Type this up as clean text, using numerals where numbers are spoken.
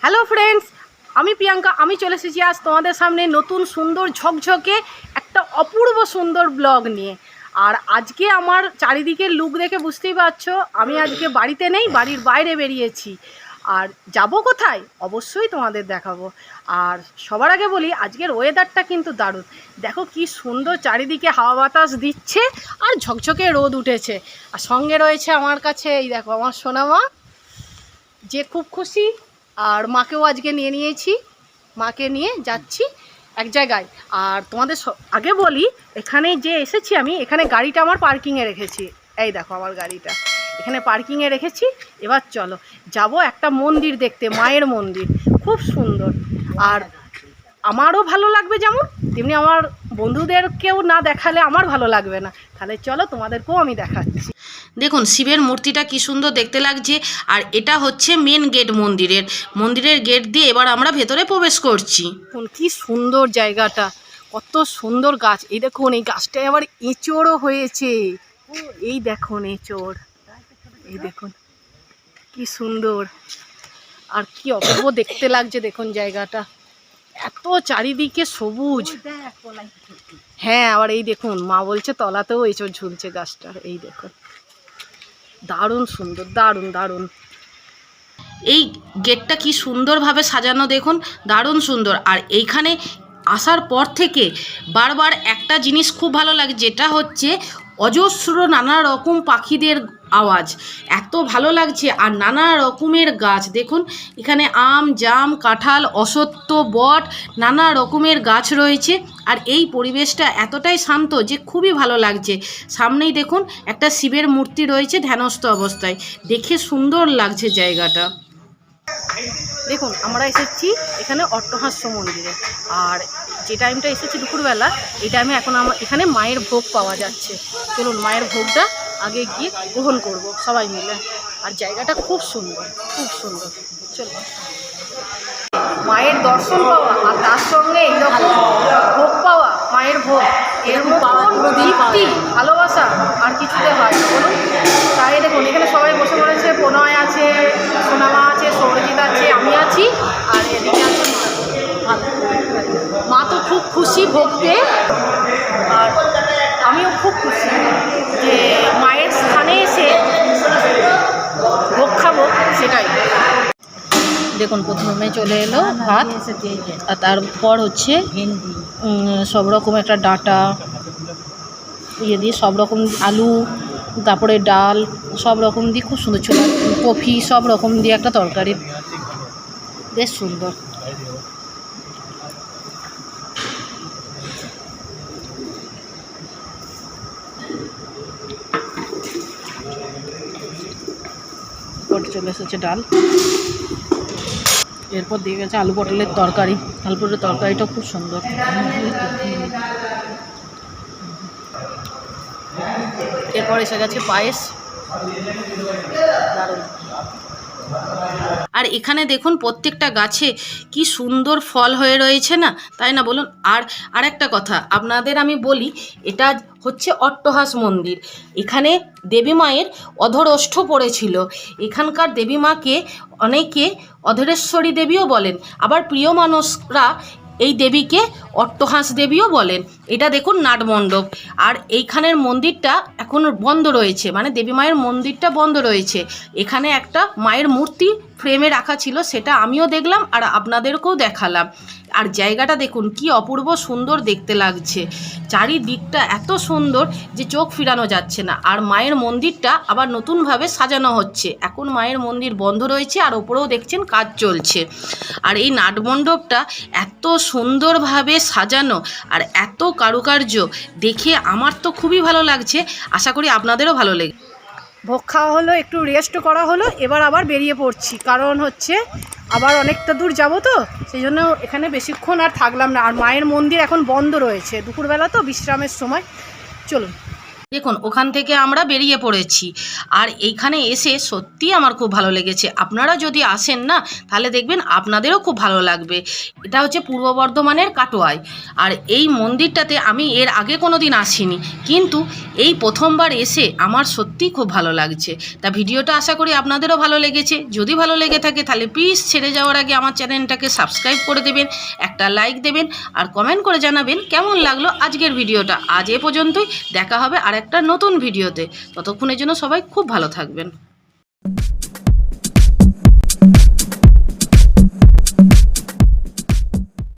Hello friends, আমি প্রিয়াঙ্কা। আমি চলে এসেছি আজ তোমাদের সামনে নতুন সুন্দর ঝকঝকে একটা অপূর্ব সুন্দর ব্লগ নিয়ে। আর আজকে আমার চারিদিকের লুক দেখে বুঝতেই পারছো আমি আজকে বাড়িতে নেই, বাড়ির বাইরে বেরিয়েছি। আর যাব কোথায় অবশ্যই তোমাদের দেখাবো। আর সবার আগে বলি আজকের ওয়েদারটা কিন্তু দারুণ। দেখো কি সুন্দর চারিদিকে হাওয়া বাতাস দিচ্ছে আর ঝকঝকে রোদ উঠেছে। আর সঙ্গে রয়েছে আমার কাছে এই দেখো আমার সোনা মা, যে খুব খুশি। আর মাকেও আজকে নিয়েছি, মাকে নিয়ে যাচ্ছি এক জায়গায়। আর তোমাদের আগে বলি এখানে যে এসেছি আমি, এখানে গাড়িটা আমার পার্কিংয়ে রেখেছি। এই দেখো আমার গাড়িটা এখানে পার্কিংয়ে রেখেছি। এবার চলো যাব একটা মন্দির দেখতে, মায়ের মন্দির খুব সুন্দর। আর আমারও ভালো লাগবে যেমন, তেমনি আমার বন্ধুদেরকেও না দেখালে আমার ভালো লাগবে না। তাহলে চলো তোমাদেরকেও আমি দেখাচ্ছি। দেখুন শিবের মূর্তিটা কি সুন্দর দেখতে লাগছে। আর এটা হচ্ছে মেন গেট মন্দিরের গেট দিয়ে এবার আমরা ভেতরে প্রবেশ করছি। কি সুন্দর জায়গাটা, কত সুন্দর গাছ। এই দেখুন এই গাছটায় আবার এঁচড়ও হয়েছে। এই দেখুন এঁচড়, এই দেখুন কি সুন্দর আর কি অপূর্ব দেখতে লাগছে। দেখুন জায়গাটা এত চারিদিকে সবুজ। হ্যাঁ, আবার এই দেখুন মা বলছে তলাতেও এঁচড় ঝুলছে গাছটার। এই দেখুন দারুণ সুন্দর, দারুণ দারুণ। এই গেটটা কি সুন্দরভাবে সাজানো দেখুন, দারুণ সুন্দর। আর এইখানে আসার পর থেকে বারবার একটা জিনিস খুব ভালো লাগে, যেটা হচ্ছে অজস্র নানা রকম পাখিদের আওয়াজ। এত ভালো লাগছে। আর নানা রকমের গাছ দেখুন, এখানে আম, জাম, কাঁঠাল, অশ্বত্থ, বট, নানা রকমের গাছ রয়েছে। আর এই পরিবেশটা এতটাই শান্ত যে খুবই ভালো লাগছে। সামনেই দেখুন একটা শিবের মূর্তি রয়েছে ধ্যানস্থ অবস্থায়, দেখে সুন্দর লাগছে জায়গাটা। দেখুন আমরা এসেছি এখানে অট্টহাস্য মন্দিরে। আর যে টাইমটা এসেছি দুপুরবেলা, এই টাইমে এখন আমার এখানে মায়ের ভোগ পাওয়া যাচ্ছে। চলুন মায়ের ভোগটা আগে গিয়ে গ্রহণ করব সবাই মিলে। আর জায়গাটা খুব সুন্দর, খুব সুন্দর। চলুন মায়ের দর্শন পাওয়া আর তার সঙ্গে এইরকম ভোগ পাওয়া, মায়ের ভোগ, এর মতন তৃপ্তি ভালোবাসা আর কিছুতে হয় না বলুন। তাই দেখুন এখানে সবাই বসে পড়েছে, প্রণয় আছে, সোনামা আছে, সৌরজিৎ আছে, আমি আছি, আর এদিকে আছে মা। মা তো খুব খুশি ভোগ পেয়ে, আর আমিও খুব খুশি যে মায়ের স্থানে এসে ভোগ খাবো, সেটাই। দেখুন প্রথমে চলে এলো ভাত, আর তারপর হচ্ছে সব রকম একটা ডাঁটা ইয়ে দিয়ে, সব রকম আলু, তারপরে ডাল, সব রকম দিয়ে খুব সুন্দর ছোলা, কফি, সব রকম দিয়ে একটা তরকারি, বেশ সুন্দর। চলে এসেছে ডাল, এরপর দিয়ে গেছে আলু পটলের তরকারি। আলু পটলের তরকারিটা খুব সুন্দর। এরপর এসে গেছে পায়েস, দারুণ। আর এখানে দেখুন প্রত্যেকটা গাছে কি সুন্দর ফল হয়ে রয়েছে না, তাই না বলুন। আর আরেকটা কথা আপনাদের আমি বলি, এটা হচ্ছে অট্টহাস মন্দির। এখানে দেবী মায়ের অধরষ্ঠ পড়েছিল। এখানকার দেবী মাকে অনেকে অধরেশ্বরী দেবীও বলেন, আবার প্রিয় মানুষরা এই দেবীকে অট্টহাস দেবীও বলেন। এটা দেখুন নাটমণ্ডপ। আর এইখানের মন্দিরটা এখন বন্ধ রয়েছে, মানে দেবী মায়ের মন্দিরটা বন্ধ রয়েছে। এখানে একটা মায়ের মূর্তি ফ্রেমে রাখা ছিল, সেটা আমিও দেখলাম আর আপনাদেরকেও দেখালাম। আর জায়গাটা দেখুন কি অপূর্ব সুন্দর দেখতে লাগছে। চারিদিকটা এত সুন্দর যে চোখ ফিরানো যাচ্ছে না। আর মায়ের মন্দিরটা আবার নতুনভাবে সাজানো হচ্ছে। এখন মায়ের মন্দির বন্ধ রয়েছে, আর ওপরেও দেখছেন কাজ চলছে। আর এই নাটমণ্ডপটা এত সুন্দরভাবে সাজানো আর এত কারুকার্য দেখে আমার তো খুবই ভালো লাগছে। আশা করি আপনাদেরও ভালো লাগবে। ভোগ খাওয়া হলো, একটু রেস্ট করা হলো, এবার আবার বেরিয়ে পড়ছি। কারণ হচ্ছে আবার অনেকটা দূর যাব তো, সেই জন্য এখানে বেশিক্ষণ আর থাকলাম না। আর মায়ের মন্দির এখন বন্ধ রয়েছে, দুপুরবেলা তো বিশ্রামের সময়। চলুন দেখুন ওখান থেকে আমরা বেরিয়ে পড়েছি, আর এইখানে এসে সত্যি আমার খুব ভালো লেগেছে। আপনারা যদি আসেন না তাহলে দেখবেন আপনাদেরও খুব ভালো লাগবে। এটা হচ্ছে পূর্ব বর্ধমানের কাটোয়ায়, আর এই মন্দিরটাতে আমি এর আগে কোনো দিন আসিনি, কিন্তু এই প্রথমবার এসে আমার সত্যি খুব ভালো লাগছে। তা ভিডিওটা আশা করি আপনাদেরও ভালো লেগেছে। যদি ভালো লেগে থাকে তাহলে প্লিজ ছেড়ে যাওয়ার আগে আমার চ্যানেলটাকে সাবস্ক্রাইব করে দেবেন, একটা লাইক দেবেন, আর কমেন্ট করে জানাবেন কেমন লাগলো আজকের ভিডিওটা। আজ এ পর্যন্তই, দেখা হবে আর একটা নতুন ভিডিওতে। ততক্ষণের জন্য সবাই খুব ভালো থাকবেন।